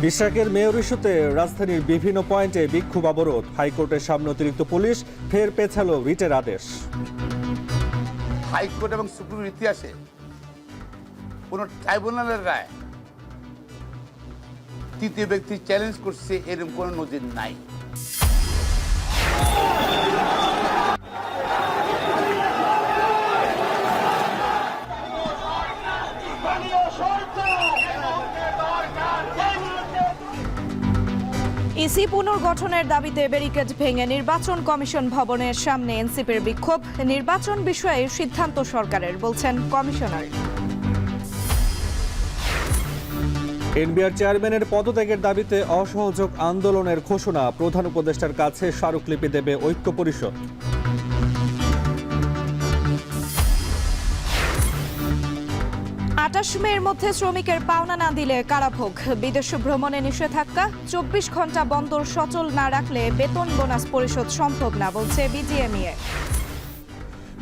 ইশরাকের mayor ইস্যুতে রাজধানীর বিভিন্ন পয়েন্টে বিক্ষোভ অবরোধ, হাইকোর্টের সামনে অতিরিক্ত পুলিশ, ফের পেছালো রিটের আদেশ। হাইকোর্ট এবং সুপ্রিম ইতিহাসে কোন ট্রাইব্যুনালের রায় তৃতীয় ব্যক্তি চ্যালেঞ্জ করছে এরকম কোনো নজির নাই। ইসি পুনর্গঠনের দাবিতে ব্যারিকেড ভেঙে নির্বাচন কমিশন ভবনের সামনে এনসিপির বিক্ষোভ। নির্বাচন বিষয়ে সিদ্ধান্ত সরকারের, বলছেন কমিশনার। এনবিআর চেয়ারম্যানের পদত্যাগের দাবিতে অসহযোগ আন্দোলনের ঘোষণা, প্রধান উপদেষ্টার কাছে স্মারকলিপি দেবে ঐক্য পরিষদ। 28 মের মধ্যে শ্রমিকের পাওনা না দিলে কারাভোগ, বিদেশ ভ্রমণে নিষেধাজ্ঞা, 24 ঘন্টা বন্দর সচল না রাখলে বেতন বোনাস পরিশোধ সম্ভব না, বলছে বিজিএমইএ।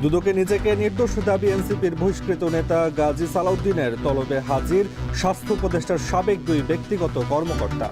দুদকে নিজেকে নির্দোষ দাবি এনসিপির বহিষ্কৃত নেতা গাজী সালাউদ্দিনের, তলবে হাজির স্বাস্থ্য উপদেষ্টার সাবেক 2 ব্যক্তিগত কর্মকর্তা।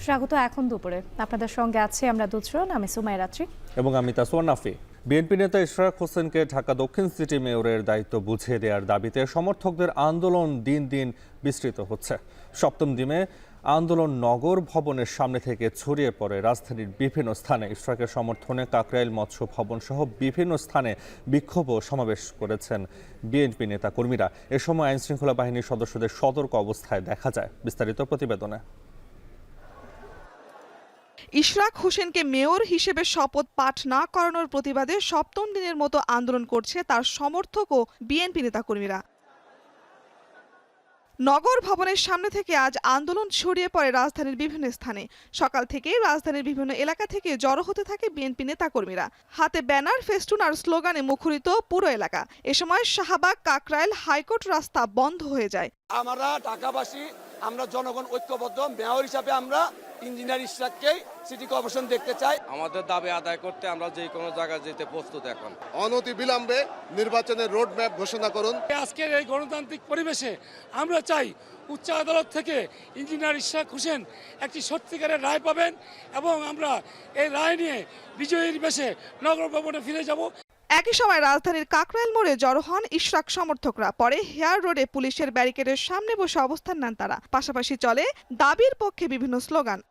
স্বাগত এখন দুপুরে, আপনাদের সঙ্গে আছে আমরা দুজন, আমি সুমাইয়া রাত্রি এবং আমি তাসওয়ার নাফি। বিএনপি নেতা ইশরাক হোসেনকে ঢাকা দক্ষিণ সিটি মেয়রের দায়িত্ব বুঝিয়ে দেওয়ার দাবিতে সমর্থকদের আন্দোলন দিন দিন বিস্তৃত হচ্ছে। সপ্তম দিনে আন্দোলন নগর ভবনের সামনে থেকে ছড়িয়ে পড়ে রাজধানীর বিভিন্ন স্থানে। ইশরাকের সমর্থনে কাকরাইল মৎস্য ভবন সহ বিভিন্ন স্থানে বিক্ষোভ ও সমাবেশ করেছেন বিএনপি নেতা কর্মীরা। এ সময় আইনশৃঙ্খলা বাহিনীর সদস্যদের সতর্ক অবস্থায় দেখা যায়। বিস্তারিত প্রতিবেদনে। ইশরাক হোসেনকে মেয়র হিসেবে শপথ পাঠ না করানোর প্রতিবাদে সপ্তম দিনের মতো আন্দোলন করছে তার সমর্থক ও বিএনপি নেতাকর্মীরা। নগর ভবনের সামনে থেকে আজ আন্দোলন ছড়িয়ে পড়ে রাজধানীর বিভিন্ন স্থানে। সকাল থেকেই রাজধানীর বিভিন্ন এলাকা থেকে জড়ো হতে থাকে বিএনপি নেতাকর্মীরা। হাতে ব্যানার, ফেস্টুন আর স্লোগানে মুখরিত পুরো এলাকা। এ সময় শাহবাগ, কাকরাইল, হাইকোর্ট রাস্তা বন্ধ হয়ে যায়। আমরা ঢাকাবাসী, আমরা জনগণ ঐক্যবদ্ধ। মেয়র হিসাবে আমরা ইঞ্জিনিয়ার ইশরাককেই সিটি কর্পোরেশন দেখতে চাই। আমাদের দাবি আদায় করতে আমরা যে কোনো জায়গায় যেতে প্রস্তুত। এখন অনতি বিলম্বে নির্বাচনের রোড ম্যাপ ঘোষণা করুন। আজকের এই গণতান্ত্রিক পরিবেশে আমরা চাই উচ্চ আদালত থেকে ইঞ্জিনিয়ার ইশরাক হোসেন একটি সত্যিকারের রায় পাবেন এবং আমরা এই রায় নিয়ে বিজয়ীর বেশে নগর ভবনে ফিরে যাব। একই সময় রাজধানীর কাকরাইল মোড়ে জড়ো হন ইশরাক সমর্থকরা। পরে হেয়ার রোডে পুলিশের ব্যারিকেডের সামনে বসে অবস্থান নেন তারা। পাশাপাশি চলে দাবির পক্ষে বিভিন্ন স্লোগান।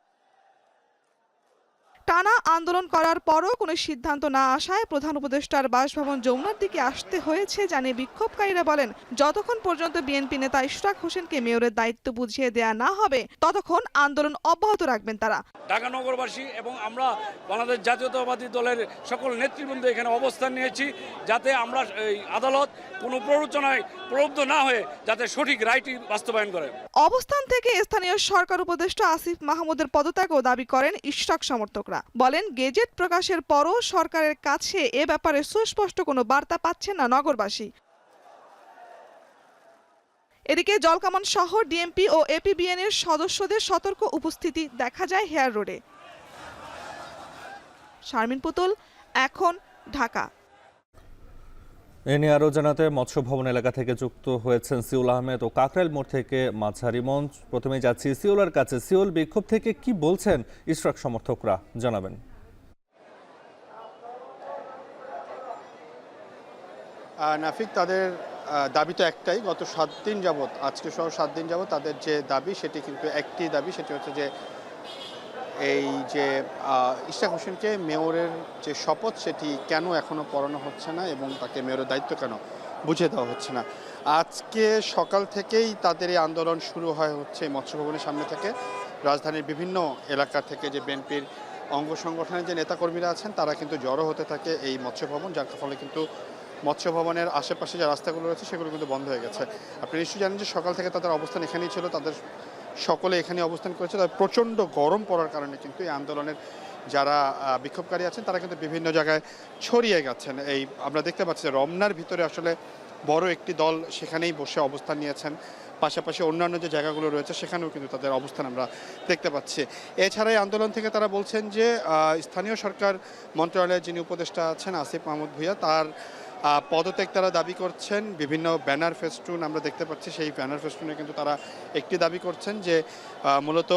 টানা আন্দোলন করার পরও কোনো সিদ্ধান্ত না আসায় প্রধান উপদেষ্টার বাসভবন যমুনার দিকে আসতে হয়েছে জানিয়ে বিক্ষোভকারীরা বলেন, যতক্ষণ পর্যন্ত বিএনপি নেতা ইশরাক হোসেনকে মেয়রের দায়িত্ব বুঝিয়ে দেয়া না হবে ততক্ষণ আন্দোলন অব্যাহত রাখবেন তারা। ঢাকা নগরবাসী এবং আমরা বাংলাদেশ জাতীয়তাবাদী দলের সকল নেতৃবৃন্দ এখানে অবস্থান নিয়েছি, যাতে আমরা এই আদালত কোনো প্ররোচনায় প্রলুব্ধ না হয়ে যাতে সঠিক রায়টি বাস্তবায়ন করে। অবস্থান থেকে স্থানীয় সরকার উপদেষ্টা আসিফ মাহমুদের পদত্যাগও দাবি করেন ইশরাক সমর্থকরা। বলেন, গেজেট প্রকাশের পরও সরকারের কাছে এ ব্যাপারে সুস্পষ্ট কোনো বার্তা পাচ্ছেন না নগরবাসী। এদিকে জলকামান শহর ডিএমপি ও এপিবিএন এর সদস্যদের সতর্ক উপস্থিতি দেখা যায় হেয়ার রোডে। শারমিন পুতুল, এখন, ঢাকা। এ নিয়ে আরও জানাতে মৎস্য ভবন এলাকা থেকে যুক্ত হয়েছেন সিউল আহমেদ ও কাকরাইল মোড় থেকে মাঝারি মঞ্চ। প্রথমেই যাচ্ছি সিউলের কাছে। সিউল, বিক্ষোভ থেকে কি বলছেন ইশরাক সমর্থকরা, জানাবেন। নাফিক, তাদের দাবি তো একটাই। গত 7 দিন যাবৎ, আজকে সহ 7 দিন যাবৎ তাদের যে দাবি সেটি কিন্তু একটি দাবি, সেটি হচ্ছে যে এই যে ইশরাক হোসেনকে মেয়রের যে শপথ সেটি কেন এখনও পড়ানো হচ্ছে না এবং তাকে মেয়রের দায়িত্ব কেন বুঝিয়ে দেওয়া হচ্ছে না। আজকে সকাল থেকেই তাদের এই আন্দোলন শুরু হচ্ছে মৎস্য ভবনের সামনে থেকে। রাজধানীর বিভিন্ন এলাকা থেকে যে বিএনপির অঙ্গ সংগঠনের যে নেতাকর্মীরা আছেন তারা কিন্তু জড়ো হতে থাকে এই মৎস্য ভবন, যার ফলে কিন্তু মৎস্য ভবনের আশেপাশে যে রাস্তাগুলো রয়েছে সেগুলো কিন্তু বন্ধ হয়ে গেছে। আপনি নিশ্চয়ই জানেন যে সকাল থেকে তাদের অবস্থান এখানেই ছিল। তাদের সকলে এখানে অবস্থান করেছে। তবে প্রচণ্ড গরম পড়ার কারণে কিন্তু এই আন্দোলনের যারা বিক্ষোভকারী আছেন তারা কিন্তু বিভিন্ন জায়গায় ছড়িয়ে গেছেন। এই আমরা দেখতে পাচ্ছি যে রমনার ভিতরে আসলে বড় একটি দল সেখানেই বসে অবস্থান নিয়েছেন, পাশাপাশি অন্যান্য যে জায়গাগুলো রয়েছে সেখানেও কিন্তু তাদের অবস্থান আমরা দেখতে পাচ্ছি। এছাড়া এই আন্দোলন থেকে তারা বলছেন যে স্থানীয় সরকার মন্ত্রণালয়ের যিনি উপদেষ্টা আছেন আসিফ মাহমুদ ভূঁইয়া, তার পদত্যাগ তারা দাবি করছেন। বিভিন্ন ব্যানার ফেস্টুন আমরা দেখতে পাচ্ছি, সেই ব্যানার ফেস্টুনে কিন্তু তারা একটি দাবি করছেন যে মূলত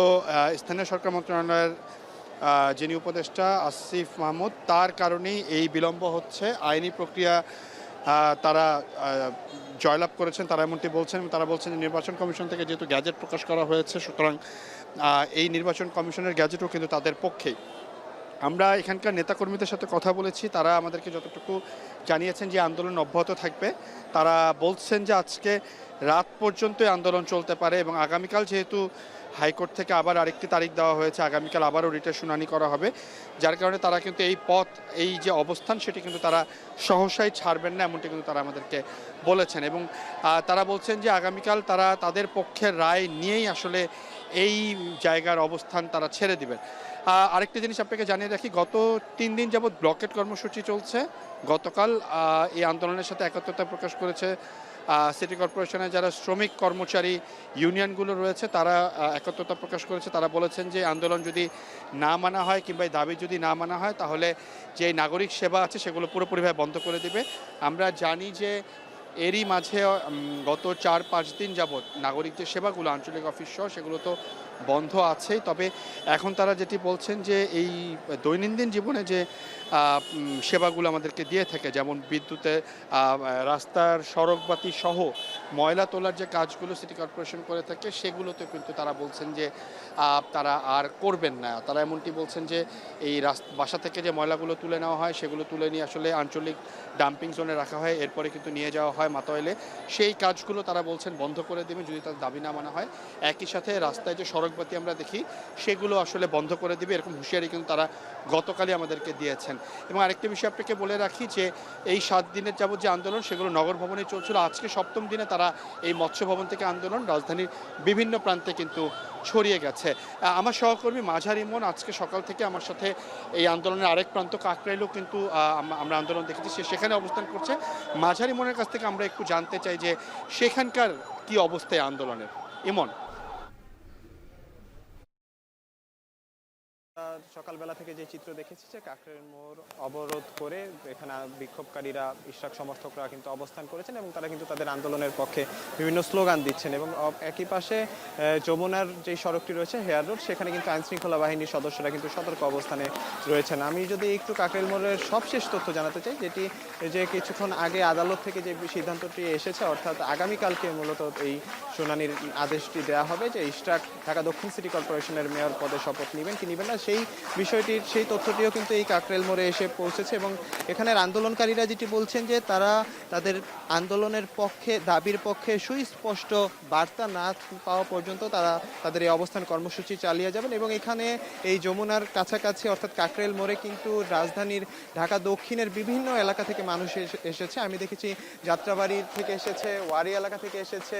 স্থানীয় সরকার মন্ত্রণালয়ের যিনি উপদেষ্টা আসিফ মাহমুদ, তার কারণেই এই বিলম্ব হচ্ছে। আইনি প্রক্রিয়া তারা জয়লাভ করেছেন, তারা এমনটি বলছেন। তারা বলছেন যে নির্বাচন কমিশন থেকে যেহেতু গ্যাজেট প্রকাশ করা হয়েছে, সুতরাং এই নির্বাচন কমিশনের গ্যাজেটও কিন্তু তাদের পক্ষেই। আমরা এখানকার নেতাকর্মীদের সাথে কথা বলেছি, তারা আমাদেরকে যতটুকু জানিয়েছেন যে আন্দোলন অব্যাহত থাকবে। তারা বলছেন যে আজকে রাত পর্যন্ত আন্দোলন চলতে পারে এবং আগামীকাল যেহেতু হাইকোর্ট থেকে আবার আরেকটি তারিখ দেওয়া হয়েছে, আগামীকাল আবারও রিটের শুনানি করা হবে, যার কারণে তারা কিন্তু এই পথ, এই যে অবস্থান সেটি কিন্তু তারা সহসাই ছাড়বেন না, এমনটি কিন্তু তারা আমাদেরকে বলেছেন। এবং তারা বলছেন যে আগামীকাল তারা তাদের পক্ষের রায় নিয়েই আসলে এই জায়গার অবস্থান তারা ছেড়ে দিবেন। আরেকটি জিনিস আপনাকে জানিয়ে রাখি, গত 3 দিন যাবৎ ব্লকেট কর্মসূচি চলছে। গতকাল এই আন্দোলনের সাথে একাত্মতা প্রকাশ করেছে সিটি কর্পোরেশনের যারা শ্রমিক কর্মচারী ইউনিয়নগুলো রয়েছে, তারা একাত্মতা প্রকাশ করেছে। তারা বলেছেন যে আন্দোলন যদি না মানা হয় কিংবা দাবি যদি না মানা হয়, তাহলে যে নাগরিক সেবা আছে সেগুলো পুরোপুরিভাবে বন্ধ করে দিবে। আমরা জানি যে এরই মাঝে গত 4-5 দিন যাবৎ নাগরিক যে সেবাগুলো আঞ্চলিক অফিস সহ সেগুলো তো বন্ধ আছেই। তবে এখন তারা যেটি বলছেন যে এই দৈনন্দিন জীবনে যে সেবাগুলো আমাদেরকে দিয়ে থাকে, যেমন বিদ্যুতের, রাস্তার সড়কবাতি সহ ময়লা তোলার যে কাজগুলো সিটি কর্পোরেশন করে থাকে, সেগুলোতে কিন্তু তারা বলছেন যে তারা আর করবেন না। তারা এমনটি বলছেন যে এই বাসা থেকে যে ময়লাগুলো তুলে নেওয়া হয় সেগুলো তুলে নিয়ে আসলে আঞ্চলিক ডাম্পিং জোনে রাখা হয়, এরপরে কিন্তু নিয়ে যাওয়া হয় মাতোয়াইলে। সেই কাজগুলো তারা বলছেন বন্ধ করে দেবেন যদি তার দাবি না মানা হয়। একই সাথে রাস্তায় যে সড়কবাতি আমরা দেখি সেগুলো আসলে বন্ধ করে দেবে, এরকম হুঁশিয়ারি কিন্তু তারা গতকালই আমাদেরকে দিয়েছেন। এবং আরেকটি বিষয় আপনাকে বলে রাখি যে এই 7 দিনের যাবত যে আন্দোলন সেগুলো নগর ভবনে চলছিল। আজকে 7ম দিনে তারা এই মৎস্য ভবন থেকে আন্দোলন রাজধানীর বিভিন্ন প্রান্তে কিন্তু ছড়িয়ে গেছে। আমার সহকর্মী মাঝার ইমন আজকে সকাল থেকে আমার সাথে এই আন্দোলনের আরেক প্রান্ত কাকরাইলেও কিন্তু আমরা আন্দোলন দেখেছি, সেখানে অবস্থান করছে। মাঝার ইমনের কাছ থেকে আমরা একটু জানতে চাই যে সেখানকার কি অবস্থায় আন্দোলনের। ইমন, সকালবেলা থেকে যে চিত্র দেখেছি যে কাকরাইল মোড় অবরোধ করে এখানে বিক্ষোভকারীরা, ইশরাক সমর্থকরা কিন্তু অবস্থান করেছেন এবং তারা কিন্তু তাদের আন্দোলনের পক্ষে বিভিন্ন স্লোগান দিচ্ছেন। এবং একই পাশে যমুনার যে সড়কটি রয়েছে হেয়ার রোড, সেখানে কিন্তু আইনশৃঙ্খলা বাহিনীর সদস্যরা কিন্তু সতর্ক অবস্থানে রয়েছেন। আমি যদি একটু কাকরাইল মোড়ের সবশেষ তথ্য জানাতে চাই, যেটি যে কিছুক্ষণ আগে আদালত থেকে যে সিদ্ধান্তটি এসেছে, অর্থাৎ আগামীকালকে মূলত এই শুনানির আদেশটি দেওয়া হবে যে ইশরাক ঢাকা দক্ষিণ সিটি কর্পোরেশনের মেয়র পদে শপথ নেবেন কি নেবেন না, সেই বিষয়টির সেই তথ্যটিও কিন্তু এই কাকরাইল মোড়ে এসে পৌঁছেছে। এবং এখানের আন্দোলনকারীরা যেটি বলছেন যে তারা তাদের আন্দোলনের পক্ষে, দাবির পক্ষে সুস্পষ্ট বার্তা না পাওয়া পর্যন্ত তারা তাদের এই অবস্থান কর্মসূচি চালিয়ে যাবেন। এবং এখানে এই যমুনার কাছাকাছি অর্থাৎ কাকরাইল মোড়ে কিন্তু রাজধানীর ঢাকা দক্ষিণের বিভিন্ন এলাকা থেকে মানুষ এসেছে। আমি দেখেছি যাত্রাবাড়ি থেকে এসেছে, ওয়ারি এলাকা থেকে এসেছে,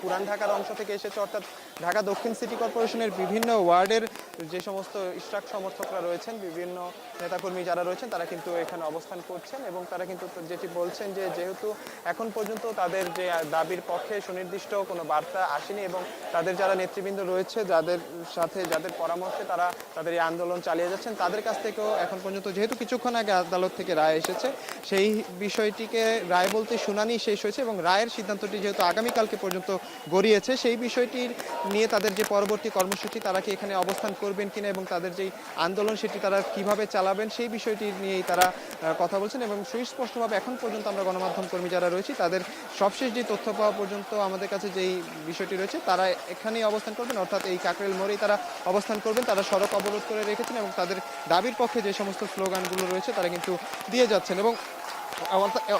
পুরান ঢাকার অংশ থেকে এসেছে, অর্থাৎ ঢাকা দক্ষিণ সিটি কর্পোরেশনের বিভিন্ন ওয়ার্ডের যে সমস্ত ইশরাক সমর্থকরা রয়েছেন, বিভিন্ন নেতাকর্মী যারা রয়েছেন, তারা কিন্তু এখানে অবস্থান করছেন। এবং তারা কিন্তু যেটি বলছেন যে যেহেতু এখন পর্যন্ত তাদের যে দাবির পক্ষে সুনির্দিষ্ট কোনো বার্তা আসেনি এবং তাদের যারা নেতৃবৃন্দ রয়েছে, যাদের সাথে যাদের পরামর্শে তারা তাদের এই আন্দোলন চালিয়ে যাচ্ছেন, তাদের কাছ থেকেও এখন পর্যন্ত যেহেতু কিছুক্ষণ আগে আদালত থেকে রায় এসেছে, সেই বিষয়টিকে, রায় বলতে শুনানি শেষ হয়েছে এবং রায়ের সিদ্ধান্তটি যেহেতু আগামীকালকে পর্যন্ত গড়িয়েছে, সেই বিষয়টির নিয়ে তাদের যে পরবর্তী কর্মসূচি, তারা কি এখানে অবস্থান করবেন কিনা এবং তাদের যেই আন্দোলন সেটি তারা কিভাবে চালাবেন, সেই বিষয়টি নিয়েই তারা কথা বলছেন। এবং সুস্পষ্টভাবে এখন পর্যন্ত আমরা গণমাধ্যম কর্মী যারা রয়েছি, তাদের সবশেষ যে তথ্য পাওয়া পর্যন্ত আমাদের কাছে যেই বিষয়টি রয়েছে, তারা এখানেই অবস্থান করবেন, অর্থাৎ এই কাকরাইল মোড়েই তারা অবস্থান করবেন। তারা সড়ক অবরোধ করে রেখেছেন এবং তাদের দাবির পক্ষে যে সমস্ত স্লোগানগুলো রয়েছে তারা কিন্তু দিয়ে যাচ্ছেন। এবং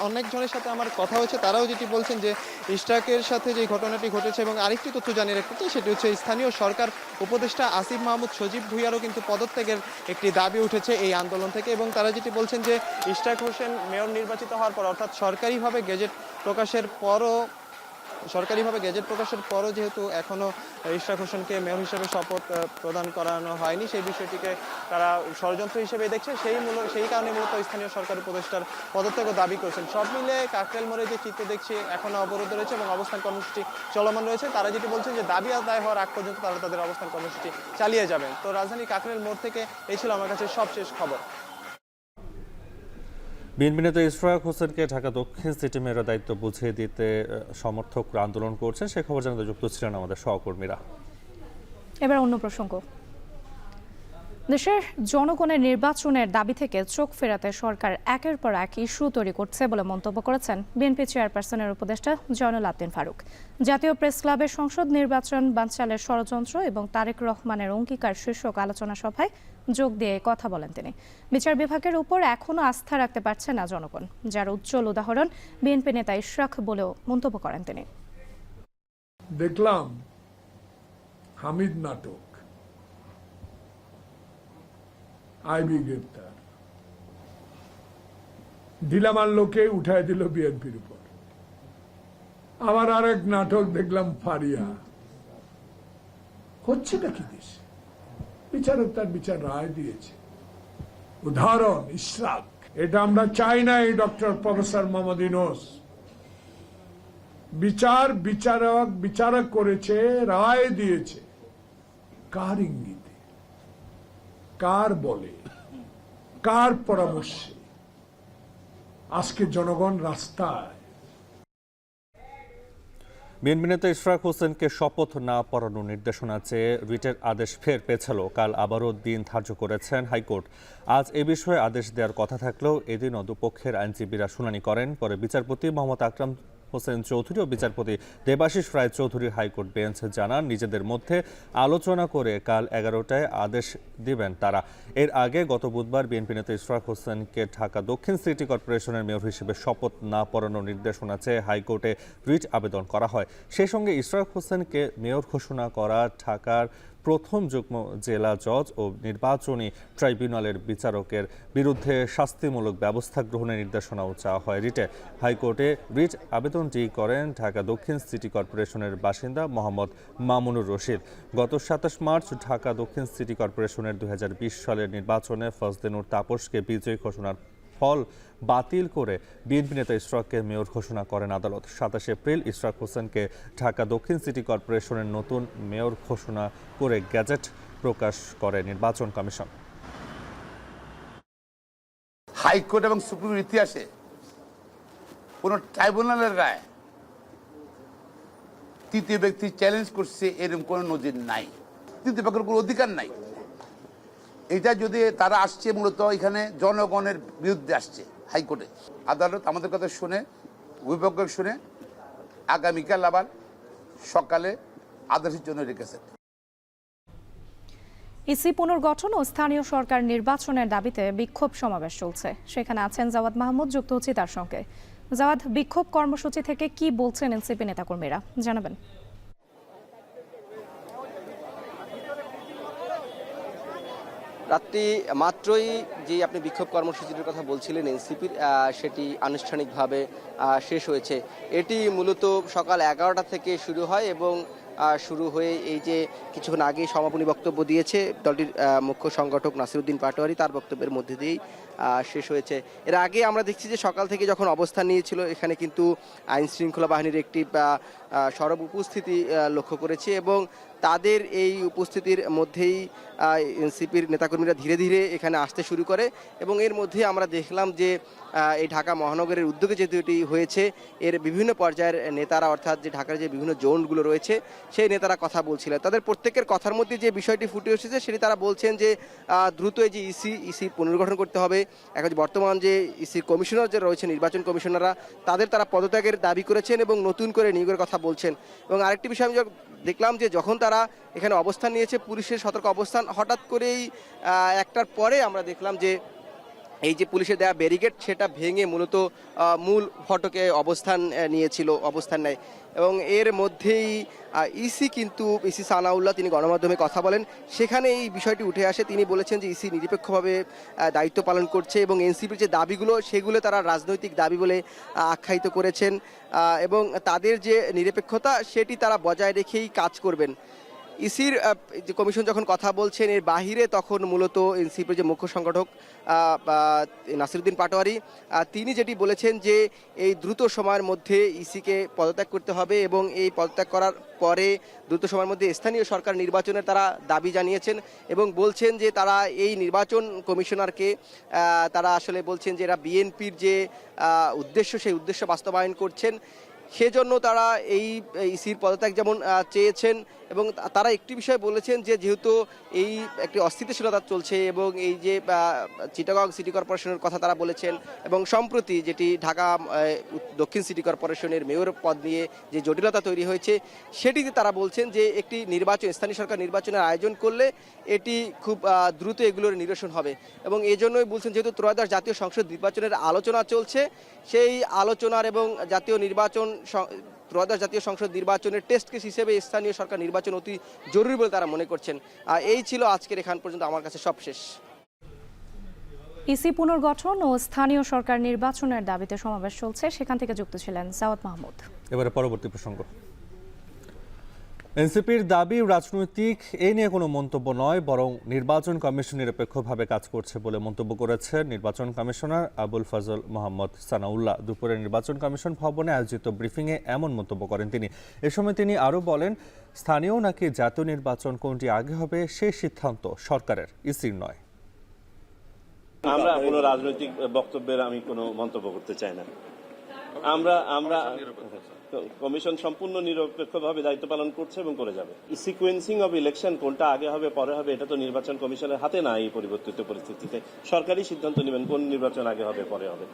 অনেকজনের সাথে আমার কথা হয়েছে, তারাও যেটি বলছেন যে ইশরাকের সাথে যে ঘটনাটি ঘটেছে, এবং আরেকটি তথ্য জানিয়ে রাখতে চাই, সেটি হচ্ছে স্থানীয় সরকার উপদেষ্টা আসিফ মাহমুদ সজীব ভুঁইয়ারও কিন্তু পদত্যাগের একটি দাবি উঠেছে এই আন্দোলন থেকে। এবং তারা যেটি বলছেন যে ইশরাক হোসেন মেয়র নির্বাচিত হওয়ার পর, অর্থাৎ সরকারিভাবে গেজেট প্রকাশের পরও সরকারিভাবে গেজেট প্রকাশের পরও যেহেতু এখনও ইশরাক হোসেনকে মেয়র হিসেবে শপথ প্রদান করানো হয়নি, সেই বিষয়টিকে তারা ষড়যন্ত্র হিসেবে দেখছে। সেই কারণে মূলত স্থানীয় সরকার উপদেষ্টার পদত্যাগও দাবি করেছেন। সব মিলে কাকরাইল মোড়ে যে চিত্র দেখছি এখনও অবরুদ্ধ রয়েছে এবং অবস্থান কর্মসূচি চলমান রয়েছে। তারা যেটি বলছেন যে দাবি আদায় হওয়ার আগ পর্যন্ত তারা তাদের অবস্থান কর্মসূচি চালিয়ে যাবেন। তো রাজধানী কাকরাইল মোড় থেকে এই ছিল আমার কাছে সবশেষ খবর। বিএনপি নেতা ইশরাক হোসেনকে ঢাকা দক্ষিণ সিটি মেয়রের দায়িত্ব বুঝিয়ে দিতে সমর্থকরা আন্দোলন করছেন, সে খবর জানাতে যুক্ত ছিলেন আমাদের সহকর্মীরা। এবার অন্য প্রসঙ্গ। দেশের জনগণের নির্বাচনের দাবি থেকে চোখ ফেরাতে সরকার একের পর এক ইস্যু তৈরি করছে বলে মন্তব্য করেছেন বিএনপি চেয়ারপারসনের উপদেষ্টা জয়নুল আবদিন ফারুক। জাতীয় প্রেস ক্লাবের সংসদ নির্বাচন বানচালের ষড়যন্ত্র এবং তারেক রহমানের অঙ্গীকার শীর্ষক আলোচনা সভায় যোগ দিয়ে কথা বলেন তিনি। বিচার বিভাগের উপর এখনও আস্থা রাখতে পারছে না জনগণ, যার উজ্জ্বল উদাহরণ বিএনপি নেতা ইশরাক বলেও মন্তব্য করেন তিনি। দেখলাম হামিদ নাটক, আইবি গ্রেপ্তার, দিলামার লোকে উঠায় দিল বিএনপির উপর। আবার আরেক নাটক দেখলাম ফারিয়া। হচ্ছে নাকি দেশ? বিচারক তার বিচার রায় দিয়েছে। উদাহরণ ইশরাক। এটা আমরা চাই না। এই ডক্টর প্রফেসর মোহাম্মদ ইউনূস বিচারক করেছে, রায় দিয়েছে। কার ইঙ্গিতে, কার বলে, কার পরামর্শে আজকে জনগণ রাস্তায়? বিএনপি নেতা ইশরাক হোসেনকে শপথ না পড়ানোর নির্দেশনা চেয়ে রিটের আদেশ ফের পেছালো। কাল আবারও দিন ধার্য করেছেন হাইকোর্ট। আজ এ বিষয়ে আদেশ দেওয়ার কথা থাকলেও এদিনও দুপক্ষের আইনজীবীরা শুনানি করেন। পরে বিচারপতি মোহাম্মদ আকরাম হোসেন চৌধুরী ও বিচারপতি দেবাশিস রায় চৌধুরীর হাইকোর্ট বেঞ্চ জানান, নিজেদের মধ্যে আলোচনা করে কাল 11টায় আদেশ দিবেন তারা। এর আগে গত বুধবার বিএনপি নেতা ইশরাক হোসেনকে ঢাকা দক্ষিণ সিটি কর্পোরেশনের মেয়র হিসেবে শপথ না পড়ানোর নির্দেশনা চেয়ে হাইকোর্টে রিট আবেদন করা হয়। সেই সঙ্গে ইশরাক হোসেনকে মেয়র ঘোষণা করা ঢাকার প্রথম যুগ্ম জেলা জজ ও নির্বাচনী ট্রাইব্যুনালের বিচারকের বিরুদ্ধে শাস্তিমূলক ব্যবস্থা গ্রহণের নির্দেশনাও চাওয়া হয় রিটে। হাইকোর্টে রিট আবেদনটি করেন ঢাকা দক্ষিণ সিটি কর্পোরেশনের বাসিন্দা মোহাম্মদ মামুনুর রশিদ। গত 27 মার্চ ঢাকা দক্ষিণ সিটি কর্পোরেশনের 2020 সালের নির্বাচনে ফজলেনুর তাপসকে বিজয়ী ঘোষণার ফল বাতিল করে বিএনপি নেতা ইশরাককে মেয়র ঘোষণা করেন আদালত। 27 এপ্রিল ইশরাক হোসেনকে ঢাকা দক্ষিণ সিটি কর্পোরেশনের নতুন মেয়র ঘোষণা করে গেজেট প্রকাশ করে নির্বাচন কমিশন। হাইকোর্ট এবং সুপ্রিম কোর্টের ইতিহাসে কোন ট্রাইব্যুনালের রায় তৃতীয় ব্যক্তি চ্যালেঞ্জ করছে এরকম কোন নজির নাই। তৃতীয় পক্ষের কোনো অধিকার নাই। এটা যদি তারা আসছে মূলত এখানে জনগণের বিরুদ্ধে আসছে। হাইকোর্টে আদালত আমাদের কথা শুনে, অভিভাবক শুনে আগামীকাল আবার সকালে আদেশের জন্য রেখেছে। ইসি পুনর্গঠন ও স্থানীয় সরকার নির্বাচনের দাবিতে বিক্ষোভ সমাবেশ চলছে। সেখানে আছেন জাওয়াদ মাহমুদ, যুক্ত হচ্ছি তার সঙ্গে। জাওয়াদ, বিক্ষোভ কর্মসূচি থেকে কি বলছেন এনসিপি নেতাকর্মীরা, জানাবেন। রাত্রি মাত্রই যে আপনি বিক্ষোভ কর্মসূচির কথা বলছিলেন এনসিপির, সেটি আনুষ্ঠানিকভাবে শেষ হয়েছে। এটি মূলত সকাল 11টা থেকে শুরু হয় এবং শুরু হয়ে এই যে কিছুক্ষণ আগে সমাপনী বক্তব্য দিয়েছে দলটির মুখ্য সংগঠক নাসিরউদ্দিন পাটোয়ারি, তার বক্তব্যের মধ্যে দিয়েই শেষ হয়েছে। এর আগে আমরা দেখছি যে সকাল থেকে যখন অবস্থান নিয়েছিল এখানে কিন্তু আইন শৃঙ্খলা বাহিনীর একটি সরব উপস্থিতি লক্ষ্য করেছি এবং তাদের এই উপস্থিতির মধ্যেই এনসিপির নেতাকর্মীরা ধীরে ধীরে এখানে আসতে শুরু করে এবং এর মধ্যে আমরা দেখলাম যে এই ঢাকা মহানগরের উদ্যোগে যেহেতু এটি হয়েছে, এর বিভিন্ন পর্যায়ের নেতারা, অর্থাৎ যে ঢাকার যে বিভিন্ন জোনগুলো রয়েছে সেই নেতারা কথা বলছিলেন। তাদের প্রত্যেকের কথার মধ্যে যে বিষয়টি ফুটে এসেছে সেটি তারা বলছেন যে দ্রুত এই যে ইসি পুনর্গঠন করতে হবে। এখন বর্তমান যে ইসি কমিশনার যে রয়েছে, নির্বাচন কমিশনাররা, তারা পদত্যাগের দাবি করেছেন এবং নতুন করে নিয়োগের কথা বলছেন। এবং আরেকটি বিষয় আমি দেখলাম যে যখন তারা এখানে অবস্থান নিয়েছে, পুলিশের সতর্ক অবস্থান, হঠাৎ করেই একটার পরে আমরা দেখলাম যে এই যে পুলিশের দেওয়া ব্যারিকেড সেটা ভেঙে মূলত মূল ফটকে অবস্থান নেয় এবং এর মধ্যেই ইসি সানাউল্লাহ তিনি গণমাধ্যমে কথা বলেন, সেখানে এই বিষয়টি উঠে আসে। তিনি বলেছেন যে ইসি নিরপেক্ষভাবে দায়িত্ব পালন করছে এবং এনসিপির যে দাবিগুলো সেগুলো তারা রাজনৈতিক দাবি বলে আখ্যায়িত করেছেন এবং তাদের যে নিরপেক্ষতা সেটি তারা বজায় রেখেই কাজ করবেন। ইসির যে কমিশন যখন কথা বলছেন এর বাহিরে তখন মূলত এনসিপির যে মুখ্য সংগঠক নাসিরউদ্দিন পাটোয়ারি তিনি যেটি বলেছেন যে এই দ্রুত সময়ের মধ্যে ইসিকে পদত্যাগ করতে হবে এবং এই পদত্যাগ করার পরে দ্রুত সময়ের মধ্যে স্থানীয় সরকার নির্বাচনের তারা দাবি জানিয়েছেন এবং বলছেন যে তারা এই নির্বাচন কমিশনারকে তারা আসলে বলছেন যে এরা বিএনপির যে উদ্দেশ্য সেই উদ্দেশ্য বাস্তবায়ন করছেন, সেজন্য তারা এই ইসির পদত্যাগ যেমন চেয়েছেন এবং তারা একটি বিষয় বলেছেন যে যেহেতু এই একটি অস্থিতিশীলতা চলছে এবং এই যে চিটাগং সিটি কর্পোরেশনের কথা তারা বলেছেন এবং সম্প্রতি যেটি ঢাকা দক্ষিণ সিটি কর্পোরেশনের মেয়র পদ নিয়ে যে জটিলতা তৈরি হয়েছে সেটিতে তারা বলছেন যে একটি নির্বাচন স্থানীয় সরকার নির্বাচনের আয়োজন করলে এটি খুব দ্রুত এগুলোর নিরসন হবে এবং এই জন্যই বলছেন যেহেতু ত্রয়োদশ জাতীয় সংসদ নির্বাচনের আলোচনা চলছে সেই আলোচনার এবং ত্রয়োদশ জাতীয় সংসদ নির্বাচনের টেস্ট কেস হিসেবে স্থানীয় সরকার নির্বাচন অতি জরুরি বলে তারা মনে করছেন। এই ছিল আজকের এখান পর্যন্ত আমার কাছে সব শেষ। ইসি পুনর্গঠন ও স্থানীয় সরকার নির্বাচনের দাবিতে সমাবেশ চলছে, সেখান থেকে যুক্ত ছিলেন জাওয়াদ মাহমুদ। এবারে পরবর্তী প্রসঙ্গ। এনসিপির দাবি রাজনৈতিক এই নিয়ে কোনো মন্তব্য নয়, বরং নির্বাচন কমিশন নিরপেক্ষভাবে কাজ করছে বলে মন্তব্য করেছে নির্বাচন কমিশনার আবুল ফজল মোহাম্মদ সানাউল্লাহ। দুপুরে নির্বাচন কমিশন ভবনে আয়োজিত ব্রিফিংয়ে এমন মন্তব্য করেন তিনি। এ সময় তিনি আরও বলেন, স্থানীয় নাকি জাতীয় নির্বাচন কোনটি আগে হবে সেই সিদ্ধান্ত সরকারের, ইসির নয়। আমরা কোনো রাজনৈতিক বক্তব্যের আমি কোনো মন্তব্য করতে চাই না। আমরা কমিশন সম্পূর্ণ নিরপেক্ষভাবে দায়িত্ব পালন করছে এবং করে যাবে। সিকোয়েন্সিং অফ ইলেকশন কোনটা আগে হবে পরে হবে এটা তো নির্বাচন কমিশনের হাতে না। এই পরিবর্তিত পরিস্থিতিতে সরকারই সিদ্ধান্ত নেবেন কোন নির্বাচন আগে হবে পরে হবে।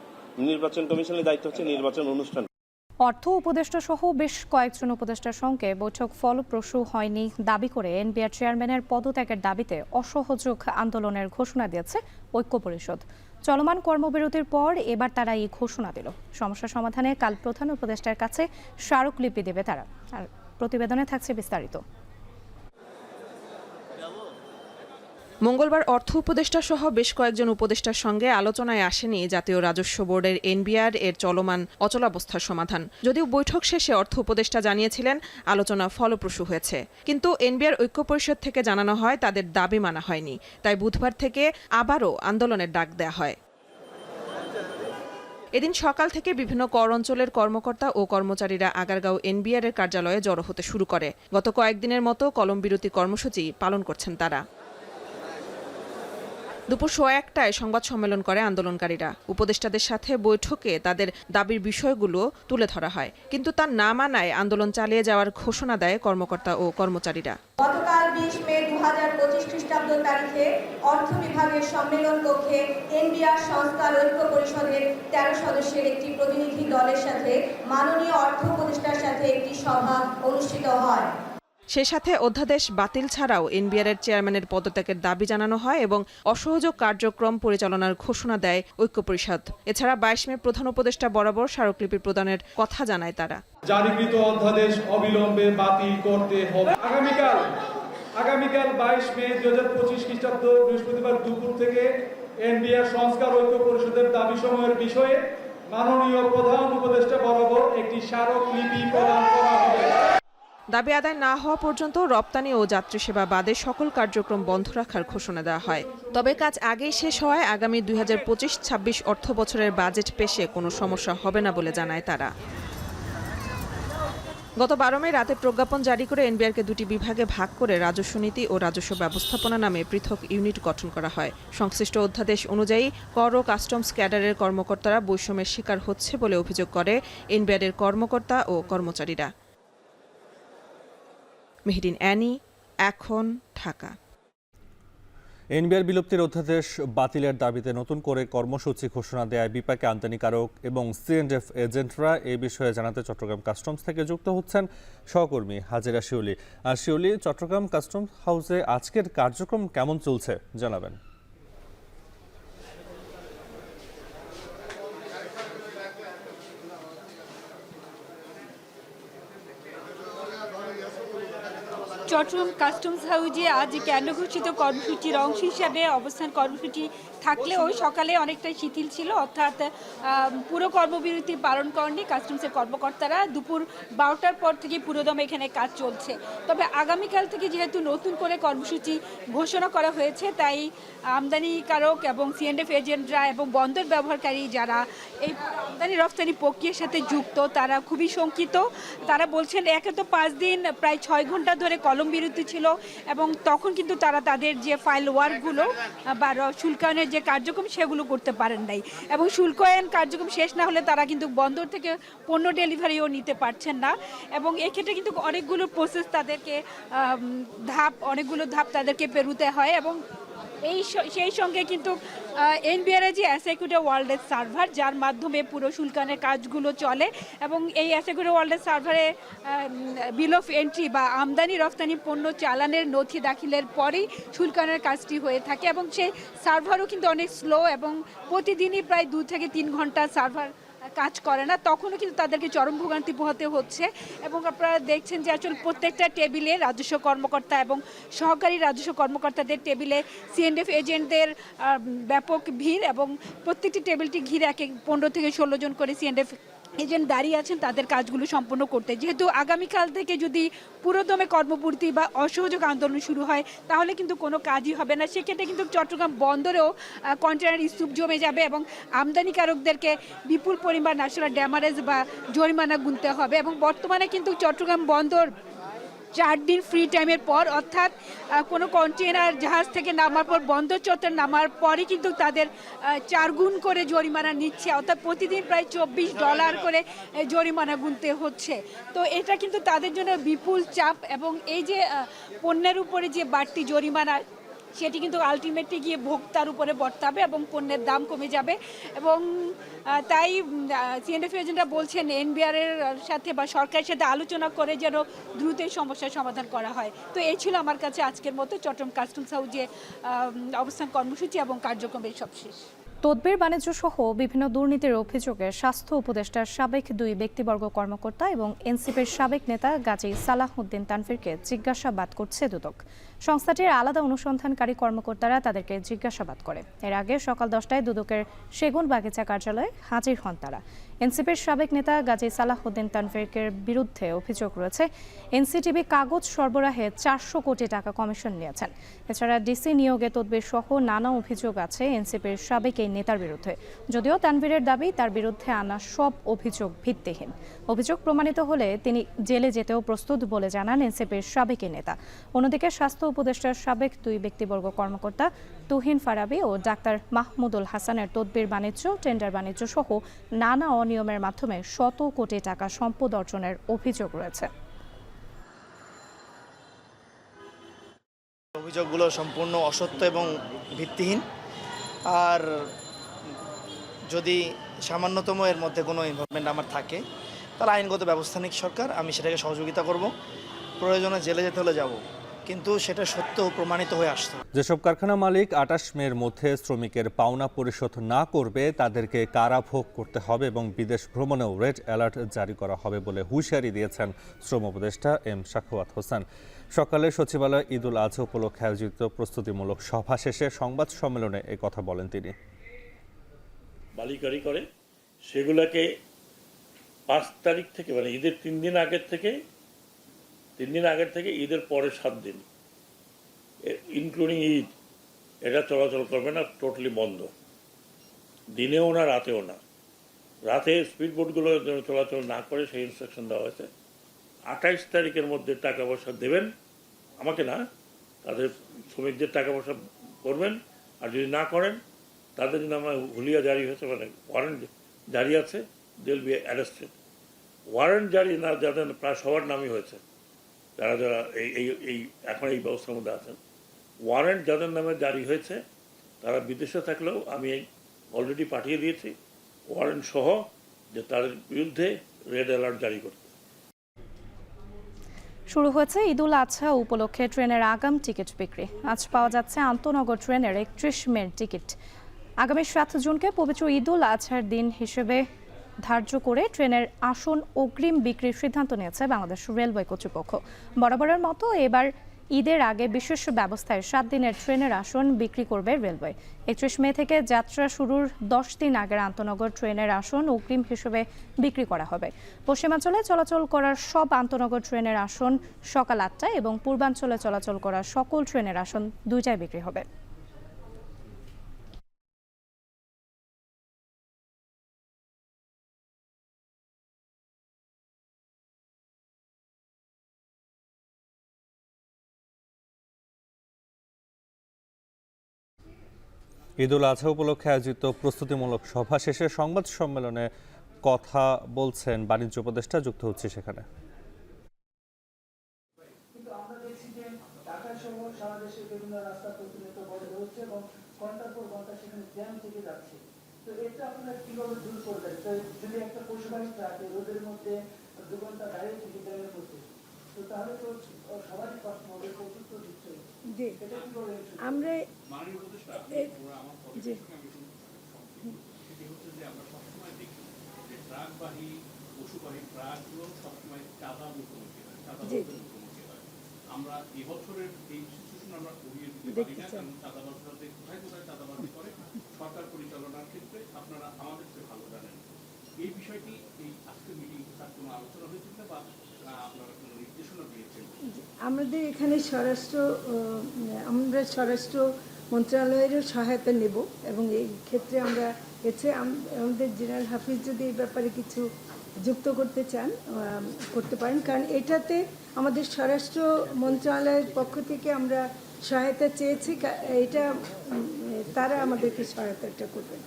নির্বাচন কমিশনের দায়িত্ব হচ্ছে নির্বাচন অনুষ্ঠান। অর্থ উপদেষ্টা সহ বেশ কয়েকজন উপদেষ্টার সঙ্গে বৈঠক ফলপ্রসূ হয়নি দাবি করে এনবিআর চেয়ারম্যানের পদত্যাগের দাবিতে অসহযোগ আন্দোলনের ঘোষণা দিয়েছে ঐক্য পরিষদ। চলমান কর্মবিরতির পর এবার তারা এই ঘোষণা দিল। সমস্যা সমাধানে কাল প্রধান উপদেষ্টার কাছে স্মারকলিপি দেবে তারা। আর প্রতিবেদনে থাকছে বিস্তারিত। মঙ্গলবার অর্থ উপদেষ্টা সহ বেশ কয়েকজন উপদেষ্টার সঙ্গে আলোচনায় আসেনি জাতীয় রাজস্ব বোর্ডের এনবিআর এর চলমান অচলাবস্থার সমাধান। যদিও বৈঠক শেষে অর্থ উপদেষ্টা জানিয়েছিলেন আলোচনা ফলপ্রসূ হয়েছে, কিন্তু এনবিআর ঐক্য পরিষদ থেকে জানানো হয় তাদের দাবি মানা হয়নি। তাই বুধবার থেকে আবারও আন্দোলনের ডাক দেয়া হয়। এদিন সকাল থেকে বিভিন্ন কর অঞ্চলের কর্মকর্তা ও কর্মচারীরা আগারগাঁও এনবিআর এর কার্যালয়ে জড়ো হতে শুরু করে। গত কয়েকদিনের মতো কলম বিরতি কর্মসূচি পালন করছেন তারা। দুপুর 1:15টায় সংবাদ সম্মেলন করে আন্দোলনকারীরা। উপদেষ্টাদের সাথে বৈঠকে তাদের দাবির বিষয়গুলো তুলে ধরা হয়, কিন্তু তা না মানায় আন্দোলন চালিয়ে যাওয়ার ঘোষণা দেয় কর্মকর্তা ও কর্মচারীরা। গতকাল 20 মে 2025 খ্রিস্টাব্দ তারিখে অর্থ বিভাগের সম্মেলন কক্ষে এনবিআর সংস্কার ঐক্য পরিষদের 13 সদস্যের একটি প্রতিনিধি দলের সাথে মাননীয় অর্থ উপদেষ্টার সাথে একটি সভা অনুষ্ঠিত হয়। সে সাথে অধ্যাদেশ বাতিল ছাড়াও এনবিআর এর চেয়ারম্যানের পদত্যাগের দাবি জানানো হয় এবং অসহযোগ কার্যক্রম পরিচালনার ঘোষণা দেয় ঐক্য পরিষদ। এছাড়া 22 মে প্রধান উপদেষ্টা বরাবর স্মারকলিপি প্রদানের কথা জানায় তারা। জারিকৃত অধ্যাদেশ অবিলম্বে বাতিল করতে হবে। আগামীকাল 22 মে 2025 খ্রিস্টাব্দ বৃহস্পতিবার দুপুর থেকে এনবিআর সংস্কার ঐক্য পরিষদের দাবি সমূহের বিষয়ে মাননীয় প্রধান উপদেষ্টা বরাবর একটি স্মারকলিপি প্রদান করা হবে। দাবি আদায় না হওয়া পর্যন্ত রপ্তানি ও যাত্রী সেবা বাদে সকল কার্যক্রম বন্ধ রাখার ঘোষণা দেওয়া হয়। তবে কাজ আগেই শেষ হওয়ায় আগামী 2025-26 অর্থ বছরের বাজেট পেশে কোনো সমস্যা হবে না বলে জানায় তারা। গত 12 মে রাতে প্রজ্ঞাপন জারি করে এনবিআরকে দুটি বিভাগে ভাগ করে রাজস্ব নীতি ও রাজস্ব ব্যবস্থাপনা নামে পৃথক ইউনিট গঠন করা হয়। সংশ্লিষ্ট অধ্যাদেশ অনুযায়ী কর ও কাস্টমস ক্যাডারের কর্মকর্তারা বৈষম্যের শিকার হচ্ছে বলে অভিযোগ করে এনবিআরের কর্মকর্তা ও কর্মচারীরা। মেহরিন অ্যানি, এখন, ঢাকা। এনবিআর বিলুপ্তির অধ্যাদেশ বাতিলের দাবিতে নতুন করে কর্মসূচি ঘোষণা দেয় বিপাকে আমদানিকারক এবং সিএনএফ এজেন্টরা। এই বিষয়ে জানাতে চট্টগ্রাম কাস্টমস থেকে যুক্ত হচ্ছেন সহকর্মী হাজিরা শিউলি। আর শিউলি, চট্টগ্রাম কাস্টমস হাউসে আজকের কার্যক্রম কেমন চলছে জানাবেন। চট্টগ্রাম কাস্টমস হাউজে আজ কেন্দ্র ঘোষিত কর্মসূচির অংশ হিসাবে অবস্থান কর্মসূচি থাকলেও সকালে অনেকটা শিথিল ছিল, অর্থাৎ পুরো কর্মবিরতি পালন করেনি কাস্টমসের কর্মকর্তারা। দুপুর 12টার পর থেকে পুরোদমে এখানে কাজ চলছে। তবে আগামীকাল থেকে যেহেতু নতুন করে কর্মসূচি ঘোষণা করা হয়েছে, তাই আমদানিকারক এবং সিএনএফ এজেন্টরা এবং বন্দর ব্যবহারকারী যারা এই আমদানি রপ্তানি প্রক্রিয়ার সাথে যুক্ত তারা খুবই শঙ্কিত। তারা বলছেন একে তো 5 দিন প্রায় 6 ঘন্টা ধরে কলম বিরতি ছিল এবং তখন কিন্তু তারা তাদের যে ফাইল ওয়ার্কগুলো বা শুল্কায়নের যে কার্যক্রম সেগুলো করতে পারেন নাই, এবং শুল্কায়ন কার্যক্রম শেষ না হলে তারা কিন্তু বন্দর থেকে পণ্য ডেলিভারিও নিতে পারছেন না। এবং এক্ষেত্রে কিন্তু অনেকগুলো প্রসেস তাদেরকে অনেকগুলো ধাপ তাদেরকে পেরোতে হয়। এবং সেই সঙ্গে কিন্তু এনবিআর যে অ্যাসেকুরে ওয়ার্ল্ডের সার্ভার, যার মাধ্যমে পুরো শুল্কায়নের কাজগুলো চলে, এবং এই অ্যাসেকুরে ওয়ার্ল্ডের সার্ভারে বিল অফ এন্ট্রি বা আমদানি রপ্তানি পণ্য চালানের নথি দাখিলের পরেই শুল্কায়নের কাজটি হয়ে থাকে। এবং সেই সার্ভারও কিন্তু অনেক স্লো এবং প্রতিদিনই প্রায় 2 থেকে 3 ঘন্টা সার্ভার কাজ করে না, তখনও কিন্তু তাদেরকে চরম ভোগান্তি পোহাতে হচ্ছে। এবং আপনারা দেখছেন যে আসলে প্রত্যেকটা টেবিলে রাজস্ব কর্মকর্তা এবং সহকারী রাজস্ব কর্মকর্তাদের টেবিলে সিএনএফ এজেন্টদের ব্যাপক ভিড়, এবং প্রত্যেকটি টেবিলটি ঘিরে 15 থেকে 16 জন করে সিএনএফ এজেন্ট দাঁড়িয়ে আছেন তাদের কাজগুলো সম্পন্ন করতে। যেহেতু আগামীকাল থেকে যদি পুরোদমে কর্মবিরতি বা অসহযোগ আন্দোলন শুরু হয় তাহলে কিন্তু কোনো কাজই হবে না। সেক্ষেত্রে কিন্তু চট্টগ্রাম বন্দরেও কন্টেনার স্তূপ জমে যাবে এবং আমদানিকারকদেরকে বিপুল পরিমাণ আসলে ড্যামারেজ বা জরিমানা গুনতে হবে। এবং বর্তমানে কিন্তু চট্টগ্রাম বন্দর 4 দিন ফ্রি টাইমের পর, অর্থাৎ কোনো কন্টেনার জাহাজ থেকে নামার পর বন্দর চত্বর নামার পরই কিন্তু তাদের 4 গুণ করে জরিমানা নিচ্ছে, অর্থাৎ প্রতিদিন প্রায় $24 করে জরিমানা গুনতে হচ্ছে। তো এটা কিন্তু তাদের জন্য বিপুল চাপ, এবং এই যে পণ্যের উপরে যে বাড়তি জরিমানা সেটি কিন্তু আলটিমেটলি গিয়ে ভোক্তার উপরে বর্তাবে এবং পণ্যের দাম কমে যাবে। এবং তাই সিএনএফ এজেন্টরা বলছেন এনবিআর এর সাথে বা সরকারের সাথে আলোচনা করে যেন দ্রুত এই সমস্যার সমাধান করা হয়। তো এই ছিল আমার কাছে আজকের মতো চট্টগ্রাম কাস্টমস হাউজে অবস্থান কর্মসূচি এবং কার্যক্রমের সব শেষ। তদবির বাণিজ্য সহ বিভিন্ন দুর্নীতির অভিযোগে স্বাস্থ্য উপদেষ্টার সাবেক 2 ব্যক্তিবর্গ কর্মকর্তা এবং এনসিপির সাবেক নেতা গাজী সালাহউদ্দিন তানভীরকে জিজ্ঞাসাবাদ করছে দুদক। সংস্থাটির আলাদা অনুসন্ধানকারী কর্মকর্তারা তাদেরকে জিজ্ঞাসাবাদ করে। এর আগে সকাল 10টায় দুদকের সেগুনবাগিচা কার্যালয়ে হাজির হন তারা। এনসিপির সাবেক নেতা গাজী সালাহউদ্দিন তানভীরের বিরুদ্ধে অভিযোগ রয়েছে এনসিটিভি কাগজ সরবরাহে 400 কোটি টাকা কমিশন নিয়েছেন। এছাড়া ডিসি নিয়োগে তদবির সহ নানা অভিযোগ আছে এনসিপির সাবেক এই নেতার বিরুদ্ধে। যদিও তানভীরের দাবি তার বিরুদ্ধে আনা সব অভিযোগ ভিত্তিহীন। অভিযোগ প্রমাণিত হলে তিনি জেলে যেতেও প্রস্তুত বলে জানান এনসিপির সাবেক এই নেতা। অন্যদিকে স্বাস্থ্য উপদেষ্টার সাবেক 2 ব্যক্তিবর্গ কর্মকর্তা তুহিন ফারাবি ও ডাক্তার মাহমুদুল হাসানের তদবির বাণিজ্য, টেন্ডার বাণিজ্য সহ নানা অনিয়মের মাধ্যমে শত কোটি টাকা সম্পদ অর্জনের অভিযোগ রয়েছে। অভিযোগগুলো সম্পূর্ণ অসত্য এবং ভিত্তিহীন। আর যদি সামান্যতম এর মধ্যে কোনো ইনভলভমেন্ট আমার থাকে তাহলে আইনগত ব্যবস্থা নিক সরকার, আমি সেটাকে সহযোগিতা করব। প্রয়োজনে জেলে যেতে হলে যাব, কিন্তু সেটা সত্য প্রমাণিত হয়ে আসতো। যেসব কারখানা মালিক 28 মের মধ্যে শ্রমিকের পাওনা পরিশোধ না করবে তাদেরকে কারাভোগ করতে হবে এবং বিদেশ ভ্রমণেও রেড অ্যালার্ট জারি করা হবে বলে হুঁশিয়ারি দিয়েছেন শ্রম উপদেষ্টা এম সাখাওয়াত হোসেন। সকালে সচিবালয় ঈদুল আজহা উপলক্ষে আয়োজিত প্রস্তুতিমূলক সভা শেষে সংবাদ সম্মেলনে এই কথা বলেন তিনি। বালিকারি করে সেগুলোকে 5 তারিখ থেকে মানে ঈদের 3 দিন আগের থেকে ঈদের পরে 7 দিন ইনক্লুডিং ঈদ এটা চলাচল করবে না, টোটালি বন্ধ। দিনেও না রাতেও না। রাতে স্পিডবোটগুলো চলাচল না করে সেই ইনস্ট্রাকশন দেওয়া হয়েছে। 28 তারিখের মধ্যে টাকা পয়সা দেবেন, আমাকে না, তাদের শ্রমিকদের টাকা পয়সা করবেন। আর যদি না করেন তাদের জন্য আমরা হুলিয়া জারি হয়েছে, মানে ওয়ারেন্ট জারি আছে, they will be arrested. Warrant জারি না যাদের প্রায় সবার নামই হয়েছে, যারা যারা এই এখন এই ব্যবস্থার মধ্যে আছেন। ওয়ারেন্ট যাদের নামে জারি হয়েছে তারা বিদেশে থাকলেও আমি অলরেডি পাঠিয়ে দিয়েছি ওয়ারেন্ট সহ, যে তাদের বিরুদ্ধে রেড অ্যালার্ট জারি করতে। শুরু হয়েছে ঈদুল আজহা উপলক্ষে ট্রেনের আগাম টিকিট বিক্রি। আজ পাওয়া যাচ্ছে আন্তনগর ট্রেনের 31 মের টিকিট। আগামী 7 জুনকে পবিত্র ঈদুল আজহার দিন হিসেবে ধার্য করে ট্রেনের আসন অগ্রিম বিক্রির সিদ্ধান্ত নিয়েছে বাংলাদেশ রেলওয়ে কর্তৃপক্ষ। বরাবরের মতো এবার ঈদের আগে বিশেষ ব্যবস্থায় 7 দিনের ট্রেনের আসন বিক্রি করবে রেলওয়ে। 31 মে থেকে যাত্রা শুরুর 10 দিন আগের আন্তনগর ট্রেনের আসন অগ্রিম হিসেবে বিক্রি করা হবে। পশ্চিমাঞ্চলে চলাচল করার সব আন্তনগর ট্রেনের আসন সকাল 8টায় এবং পূর্বাঞ্চলে চলাচল করা সকল ট্রেনের আসন 2টায় বিক্রি হবে। ঈদুল আজহা উপলক্ষে আয়োজিত প্রস্তুতিমূলক সভা শেষে সংবাদ সম্মেলনে কথা বলছেন বাণিজ্য উপদেষ্টা। যুক্ত হচ্ছে সেখানে। আমরা এবছরের এই সিচুয়েশন আমরা করিয়ে দিতে পারি না, কারণ চাঁদাবাজরা কোথায় কোথায় চাঁদাবাজি করে সরকার পরিচালনার ক্ষেত্রে আপনারা আমাদের চেয়ে ভালো জানেন। এই বিষয়টি এই আজকের মিটিং তার কোনো আলোচনা হয়েছে বা আপনারা কোনো নির্দেশনা দিয়েছেন? আমাদের এখানে আমরা স্বরাষ্ট্র মন্ত্রণালয়েরও সহায়তা নেব এবং এই ক্ষেত্রে আমরা আমাদের জেনারেল হাফিজ যদি এই ব্যাপারে কিছু যুক্ত করতে চান করতে পারেন, কারণ এটাতে আমাদের স্বরাষ্ট্র মন্ত্রণালয়ের পক্ষ থেকে আমরা সহায়তা চেয়েছি, এটা তারা আমাদেরকে সহায়তাটা করবেন।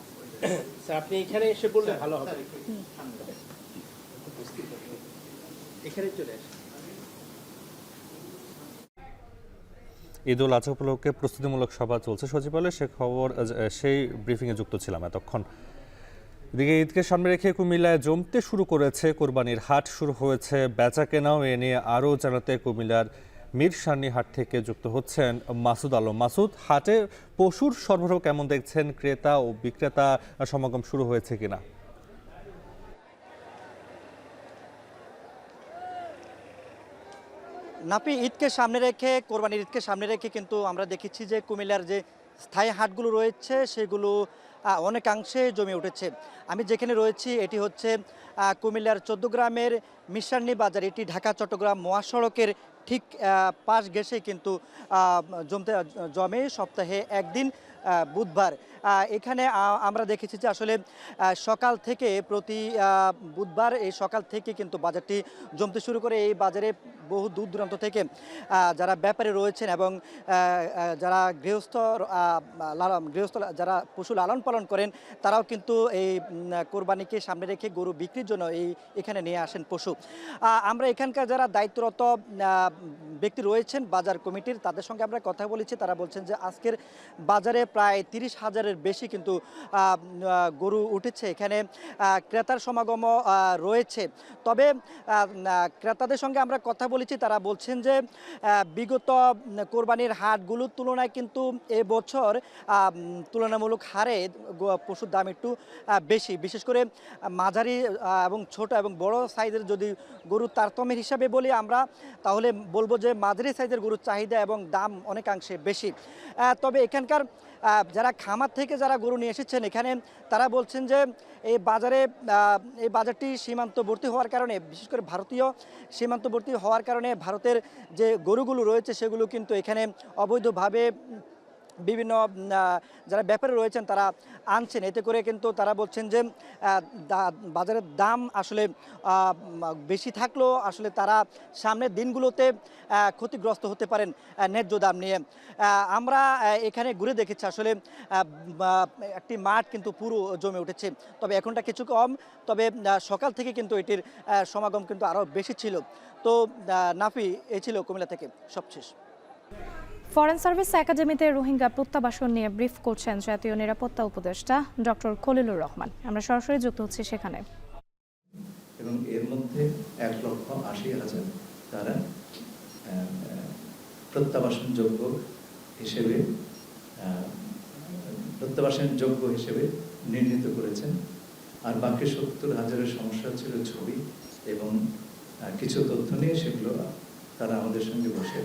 আপনি এখানে এসে বললে ভালো হবে। এখানে চলে আসেন। ঈদুল আজহা উপলক্ষে প্রস্তুতিমূলক সভা চলছে সচিবালয়ে, সেই ব্রিফিংয়ে যুক্ত ছিলাম এতক্ষণ। এদিকে ঈদকে সামনে রেখে কুমিল্লায় জমতে শুরু করেছে কোরবানির হাট, শুরু হয়েছে বেচা কেনাও। এ নিয়ে আরও জানাতে কুমিল্লার মিরসানি হাট থেকে যুক্ত হচ্ছেন মাসুদ আলম। মাসুদ, হাটে পশুর সরবরাহ কেমন দেখছেন? ক্রেতা ও বিক্রেতা সমাগম শুরু হয়েছে কিনা? নাপি, ঈদকে সামনে রেখে, কোরবানির ঈদকে সামনে রেখে কিন্তু আমরা দেখেছি যে কুমিল্লার যে স্থায়ী হাটগুলো রয়েছে সেগুলো অনেকাংশে জমে উঠেছে। আমি যেখানে রয়েছি এটি হচ্ছে কুমিল্লার 14 গ্রামের মিরসানি বাজার। এটি ঢাকা চট্টগ্রাম মহাসড়কের ঠিক পাশ ঘেঁষে কিন্তু জমে সপ্তাহে একদিন বুধবার। এখানে আমরা দেখেছি যে আসলে সকাল থেকে প্রতি বুধবার এই সকাল থেকে কিন্তু বাজারটি জমতে শুরু করে। এই বাজারে বহু দূর দূরান্ত থেকে যারা ব্যাপারী রয়েছেন এবং যারা গৃহস্থ যারা পশু লালন পালন করেন তারাও কিন্তু এই কোরবানিকে সামনে রেখে গরু বিক্রির জন্য এখানে নিয়ে আসেন পশু। আমরা এখানকার যারা দায়িত্বরত ব্যক্তি রয়েছেন বাজার কমিটির, তাদের সঙ্গে আমরা কথা বলেছি। তারা বলছেন যে আজকের বাজারে প্রায় 30,000-এর বেশি কিন্তু গরু উঠেছে। এখানে ক্রেতার সমাগম রয়েছে। তবে ক্রেতাদের সঙ্গে আমরা কথা বলেছি, তারা বলছেন যে বিগত কোরবানির হাটগুলোর তুলনায় কিন্তু এবছর তুলনামূলক হারে পশুর দাম একটু বেশি। বিশেষ করে মাঝারি এবং ছোট এবং বড় সাইজের যদি গরুর তারতম্যের হিসাবে বলি আমরা, তাহলে বলবো যে মাঝারি সাইজের গরুর চাহিদা এবং দাম অনেকাংশে বেশি। তবে এখানকার যারা খামার থেকে যারা গরু নিয়ে এসেছেন এখানে, তারা বলছেন যে এই বাজারটি সীমান্তবর্তী হওয়ার কারণে, বিশেষ করে ভারতীয় সীমান্তবর্তী হওয়ার কারণে ভারতের যে গরুগুলো রয়েছে সেগুলো কিন্তু এখানে অবৈধভাবে বিভিন্ন যারা ব্যাপারী রয়েছেন তারা আনছেন। এতে করে কিন্তু তারা বলছেন যে বাজারের দাম আসলে বেশি থাকলেও আসলে তারা সামনের দিনগুলোতে ক্ষতিগ্রস্ত হতে পারেন ন্যায্য দাম নিয়ে। আমরা এখানে ঘুরে দেখেছি আসলে একটি মাঠ কিন্তু পুরো জমে উঠেছে। তবে এখনটা কিছু কম, তবে সকাল থেকে কিন্তু এটির সমাগম কিন্তু আরও বেশি ছিল। তো নাফি, এই ছিল কুমিল্লা থেকে সবশেষ। ফরেন সার্ভিস একাডেমিতে রোহিঙ্গা প্রত্যাবাসন নিয়ে ব্রিফ করছেন জাতীয় নিরাপত্তা উপদেষ্টা ডক্টর খলিলুর রহমান। আমরা সরাসরি যুক্ত হচ্ছি সেখানে। এবং এর মধ্যে 1,80,000 তারা প্রত্যাবাসনযোগ্য হিসেবে নির্ণীত করেছেন। আর বাকি 70,000-এর সমস্যা ছিল ছবি এবং কিছু তথ্য নিয়ে সেগুলো তারা আমাদের সঙ্গে বসে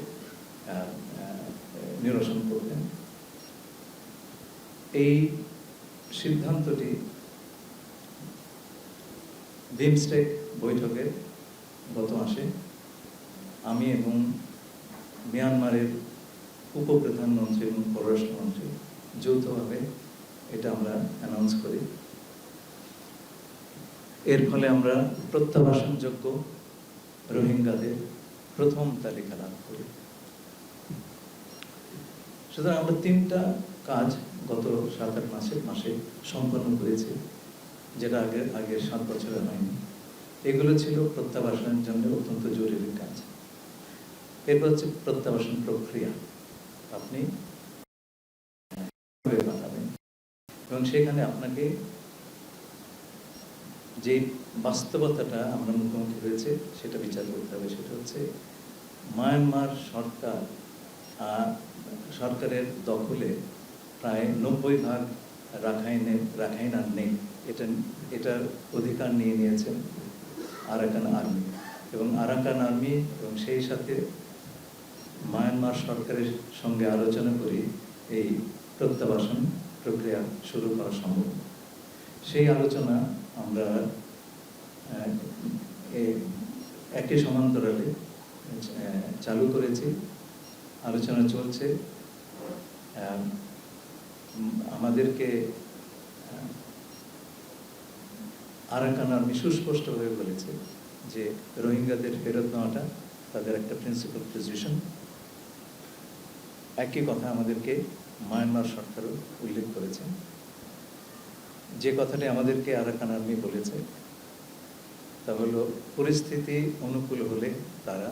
নিরসন করতেন। এই সিদ্ধান্তটি বিমস্টেক বৈঠকে গত মাসে আমি এবং মিয়ানমারের উপপ্রধানমন্ত্রী এবং পররাষ্ট্রমন্ত্রী যৌথভাবে এটা আমরা অ্যানাউন্স করি। এর ফলে আমরা প্রত্যাবাসনযোগ্য রোহিঙ্গাদের প্রথম তালিকা লাভ করি। সুতরাং আমরা 3টা কাজ গত 7-8 মাসে সম্পন্ন করেছি, যেটা আগে 7 বছরে হয়নি। এগুলো ছিল প্রত্যাবাসনের জন্য অত্যন্ত জরুরি কাজ। এরপর হচ্ছে প্রত্যাবাসন প্রক্রিয়া, আপনি পাঠাবেন এবং সেখানে আপনাকে যে বাস্তবতাটা আমরা মুখোমুখি হয়েছে সেটা বিচার করতে হবে। সেটা হচ্ছে মায়ানমার সরকারের দখলে প্রায় 90% রাখাইন আর নেই। এটার অধিকার নিয়ে নিয়েছেন আরাকান আর্মি এবং আরাকান আর্মি এবং সেই সাথে মায়ানমার সরকারের সঙ্গে আলোচনা করে এই প্রত্যাবাসন প্রক্রিয়া শুরু করা সম্ভব। সেই আলোচনা আমরা একই সমান্তরালে চালু করেছি, আলোচনা চলছে। আমাদেরকে আরাকান আর্মি সুস্পষ্টভাবে বলেছে যে রোহিঙ্গাদের ফেরত নেওয়াটা তাদের একটা প্রিন্সিপাল পজিশন। একই কথা আমাদেরকে মায়ানমার সরকারও উল্লেখ করেছেন। যে কথাটি আমাদেরকে আরাকান আর্মি বলেছে তা হলো পরিস্থিতি অনুকূল হলে তারা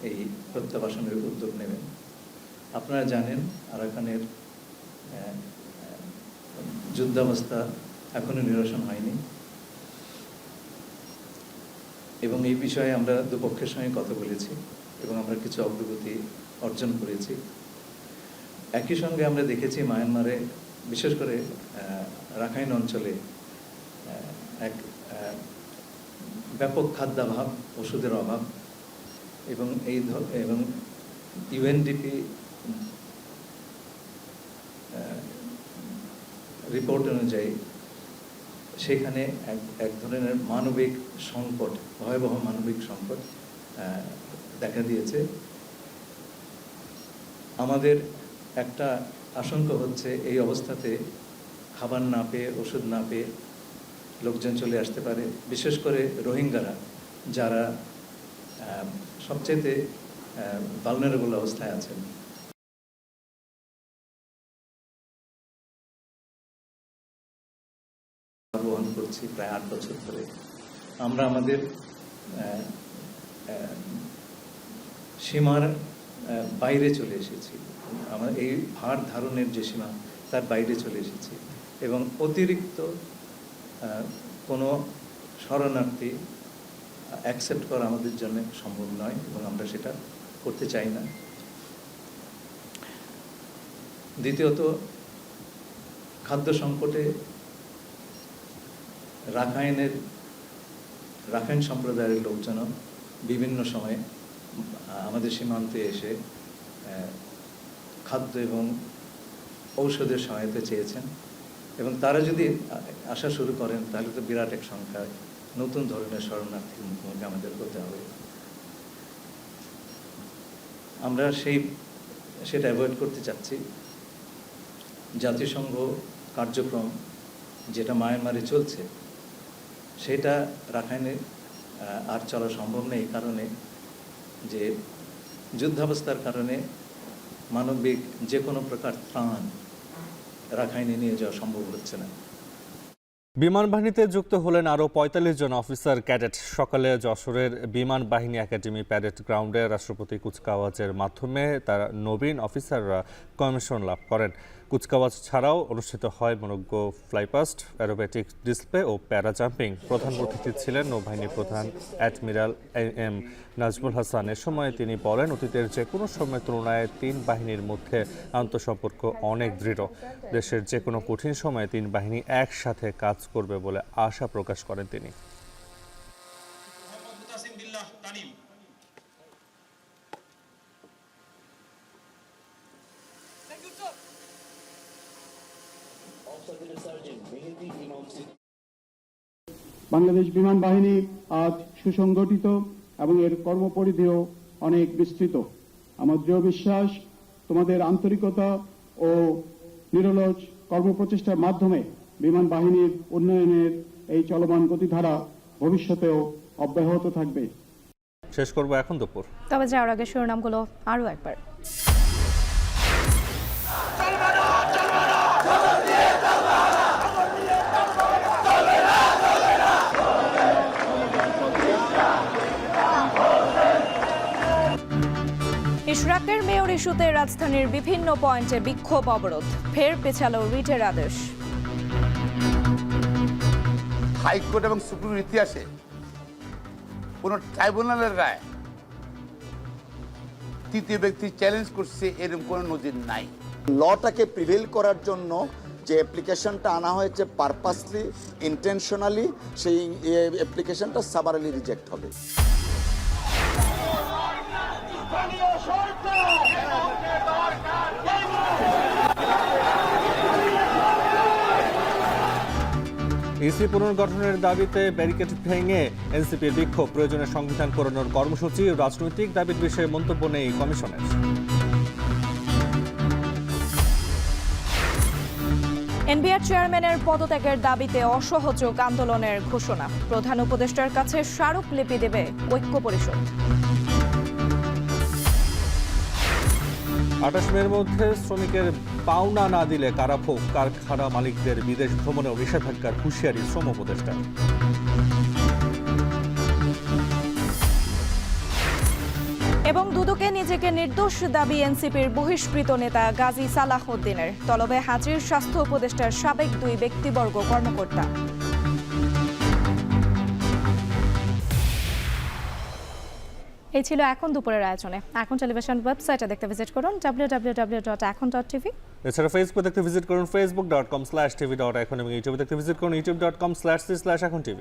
এই প্রত্যাবাসনের উদ্যোগ নেবেন। আপনারা জানেন আরাকানের যুদ্ধাবস্থা এখনো নিরসন হয়নি এবং এই বিষয়ে আমরা দুপক্ষের সঙ্গে কথা বলেছি এবং আমরা কিছু অগ্রগতি অর্জন করেছি। একই সঙ্গে আমরা দেখেছি মায়ানমারে বিশেষ করে রাখাইন অঞ্চলে এক ব্যাপক খাদ্যাভাব, ওষুধের অভাব এবং এবং ইউএনডিপি রিপোর্ট অনুযায়ী সেখানে এক ধরনের মানবিক সংকট, ভয়াবহ মানবিক সংকট দেখা দিয়েছে। আমাদের একটা আশঙ্কা হচ্ছে এই অবস্থাতে খাবার না পেয়ে, ওষুধ না পেয়ে লোকজন চলে আসতে পারে, বিশেষ করে রোহিঙ্গারা যারা সবচেয়ে ভালনারেবল অবস্থায় আছেন। বহন করছি প্রায় 8 বছর ধরে। আমরা আমাদের সীমার বাইরে চলে এসেছি, আমরা এই ভার ধারণের যে সীমা তার বাইরে চলে এসেছি এবং অতিরিক্ত কোনো শরণার্থী অ্যাকসেপ্ট করা আমাদের জন্য সম্ভব নয় এবং আমরা সেটা করতে চাই না। দ্বিতীয়ত, খাদ্য সংকটে রাখাইন সম্প্রদায়ের লোকজন বিভিন্ন সময়ে আমাদের সীমান্তে এসে খাদ্য এবং ঔষধের সহায়তা চেয়েছেন এবং তারা যদি আসা শুরু করেন তাহলে তো বিরাট এক সংখ্যায় নতুন ধরনের শরণার্থীর মুখোমুখি আমাদের হতে হবে। আমরা সেটা অ্যাভয়েড করতে চাচ্ছি। জাতিসংঘ কার্যক্রম যেটা মায়ানমারে চলছে সেটা রাখাইনে আর চলা সম্ভব নেই, এই কারণে যে যুদ্ধাবস্থার কারণে মানবিক যে কোনো প্রকার ত্রাণ রাখাইনে নিয়ে যাওয়া সম্ভব হচ্ছে না। বিমান বাহিনীতে যুক্ত হলেন আরও ৪৫ জন অফিসার ক্যাডেট। সকালে যশোরের বিমান বাহিনী একাডেমি প্যারেড গ্রাউন্ডে রাষ্ট্রপতি কুচকাওয়াজের মাধ্যমে তারা নবীন অফিসাররা কমিশন লাভ করেন। কুচকাওয়াজ ছাড়াও অনুষ্ঠিত হয় মনোজ্ঞ ফ্লাইপাস্ট, অ্যারোবেটিক ডিসপ্লে ও প্যারা জাম্পিং। প্রধান অতিথি ছিলেন নৌবাহিনী প্রধান অ্যাডমিরাল এম নাজমুল হাসান। এ সময় তিনি বলেন, অতীতের যে কোনো সময়ের তুলনায় তিন বাহিনীর মধ্যে আন্তঃসম্পর্ক অনেক দৃঢ়। দেশের যে কোনো কঠিন সময়ে তিন বাহিনী একসাথে কাজ করবে বলে আশা প্রকাশ করেন তিনি। বাংলাদেশ বিমান বাহিনী আজ সুসংগঠিত এবং এর কর্মপরিধিও অনেক বিস্তৃত। আমার দৃঢ় বিশ্বাস, তোমাদের আন্তরিকতা ও নিরলস কর্মপ্রচেষ্টার মাধ্যমে বিমান বাহিনীর উন্নয়নের এই চলমান গতিধারা ভবিষ্যতেও অব্যাহত থাকবে। শেষ করব এখন দুপুর। তবে যাওয়ার আগে শিরোনামগুলো আরও একবার। ইশরাকের মেয়র ইস্যুতে রাজধানীর বিভিন্ন পয়েন্টে বিক্ষোভ অবরোধ, ফের পেছালো রিটের আদেশ। হাইকোর্ট এবং সুপ্রিম কোর্টের ইতিহাসে কোনো ট্রাইব্যুনালের রায় তৃতীয় ব্যক্তি চ্যালেঞ্জ করছে এরকম কোনো নজির নাই। লটাকে প্রিভেল করার জন্য যে অ্যাপ্লিকেশনটা আনা হয়েছে পারপাসলি, ইন্টেনশনালি, সেই অ্যাপ্লিকেশনটা সামারালি রিজেক্ট হবে। ইসি পুনর্গঠনের দাবিতে ব্যারিকেড ভেঙে এনসিপির বিক্ষোভ, প্রয়োজনে সংবিধান করানোর কর্মসূচি। রাজনৈতিক দাবির বিষয়ে মন্তব্য নেই কমিশনের। এনবিআর চেয়ারম্যানের পদত্যাগের দাবিতে অসহযোগ আন্দোলনের ঘোষণা, প্রধান উপদেষ্টার কাছে স্মারকলিপি দেবে ঐক্য পরিষদ। 28 মের মধ্যে শ্রমিকের পাওনা না দিলে কারাভোগ, কারখানা মালিকদের বিদেশ ভ্রমণেও নিষেধাজ্ঞার হুঁশিয়ারি শ্রম উপদেষ্টার। এবং দুদকে নিজেকে নির্দোষ দাবি এনসিপির বহিষ্কৃত নেতা গাজী সালাহউদ্দিনের, তলবে হাজির স্বাস্থ্য উপদেষ্টার সাবেক দুই ব্যক্তিবর্গ কর্মকর্তা। এই ছিল এখন দুপুরের আয়োজনে। এখন টেলিভিশন ওয়েবসাইটে দেখতে ভিজিট করুন www.ekon.tv। এছাড়া ফেসবুক দেখতে ভিজিট করুন facebook.com/tv.ekon এবং ইউটিউবে দেখতে ভিজিট করুন youtube.com/c/ekontv।